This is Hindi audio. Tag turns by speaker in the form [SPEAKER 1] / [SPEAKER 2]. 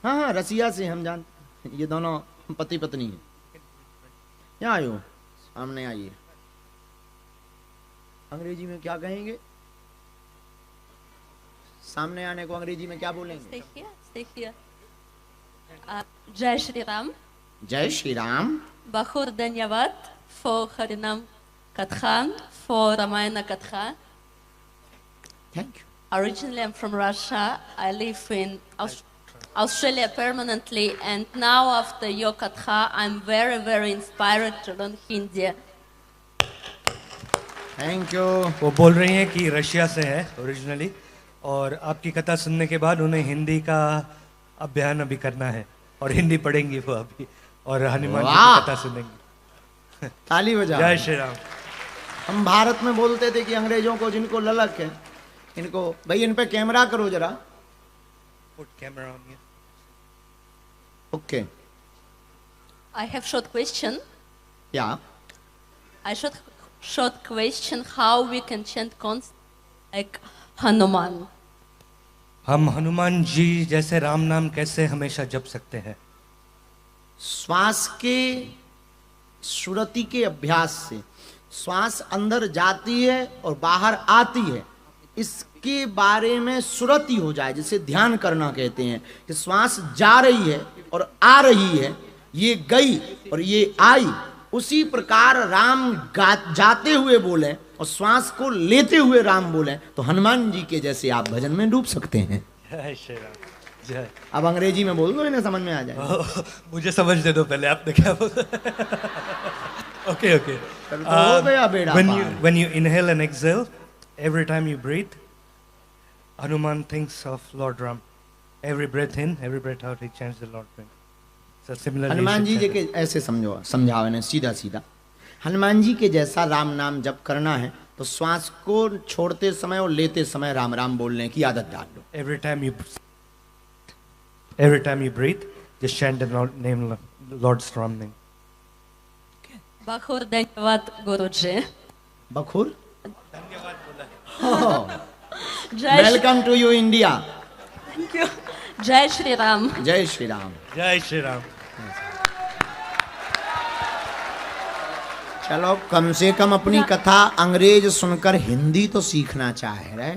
[SPEAKER 1] हाँ हाँ, रसिया से हम जानते, ये दोनों पति पत्नी हैं। यहाँ आयो, सामने आइए। अंग्रेजी में क्या कहेंगे? सामने आने को अंग्रेजी में क्या बोलेंगे?
[SPEAKER 2] Stay here. Jai Shri Ram.
[SPEAKER 1] जय Shri Ram.
[SPEAKER 2] Bahur Dhanyavad for Harinam Katha, for Ramayana Katha.
[SPEAKER 1] Thank you.
[SPEAKER 2] Originally, I'm from Russia. I live in Australia permanently, and now after your Katha, I'm very, very inspired to learn Hindi.
[SPEAKER 1] Thank you.
[SPEAKER 3] वो बोल रही हैं कि रशिया से है ओरिजिनली, और आपकी कथा सुनने के बाद उन्हें हिंदी का अभियान अभी करना है और हिंदी पढ़ेंगी वो अभी, और हनुमान जी की कथा सुनेंगी।
[SPEAKER 1] ताली बजाओ।
[SPEAKER 3] जय श्री राम।
[SPEAKER 1] हम भारत में बोलते थे कि अंग्रेजों को जिनको ललक है, इनको भाई इन पे कैमरा करो जरा।
[SPEAKER 3] Put camera on here.
[SPEAKER 1] Okay.
[SPEAKER 2] I have short question.
[SPEAKER 1] या
[SPEAKER 2] Short question: how we can chant const like Hanuman?
[SPEAKER 3] हम हनुमान जी जैसे राम नाम कैसे हमेशा जप सकते हैं?
[SPEAKER 1] श्वास के सुरति के अभ्यास से श्वास अंदर जाती है और बाहर आती है, इसके बारे में सुरति हो जाए, जिसे ध्यान करना कहते हैं कि श्वास जा रही है और आ रही है, ये गई और ये आई। उसी प्रकार राम जाते हुए बोले और श्वास को लेते हुए राम बोले, तो हनुमान जी के जैसे आप भजन में डूब सकते हैं।
[SPEAKER 3] जय श्री राम। जय।
[SPEAKER 1] अब अंग्रेजी में बोल दो, इन्हें समझ में आ जाए।
[SPEAKER 3] मुझे समझ दे दो पहले, आपने क्या बोला? Okay okay.
[SPEAKER 1] हो गया बेड़ा पार।
[SPEAKER 3] When you inhale and exhale, every time you breathe, Hanuman thinks of Lord Ram. Every breath in, every breath out, he chants the Lord name. So similarly,
[SPEAKER 1] Hanuman ji के ऐसे समझाओ इन्हें सीधा सीधा। हनुमान जी के जैसा राम नाम जब करना है तो श्वास को छोड़ते समय और लेते समय राम राम बोलने की आदत डाल लो।
[SPEAKER 3] Every time you breathe, just chant the name, Lord's Ram name.
[SPEAKER 2] Bahur Dhanyavad Guruji.
[SPEAKER 1] बखुर।
[SPEAKER 2] Jai Shri-
[SPEAKER 1] welcome to you India.
[SPEAKER 2] Thank you. Jai Shri Ram.
[SPEAKER 1] जय श्री राम।
[SPEAKER 3] जय श्री राम।
[SPEAKER 1] चलो कम से कम अपनी कथा अंग्रेज सुनकर हिंदी तो सीखना चाह रहे।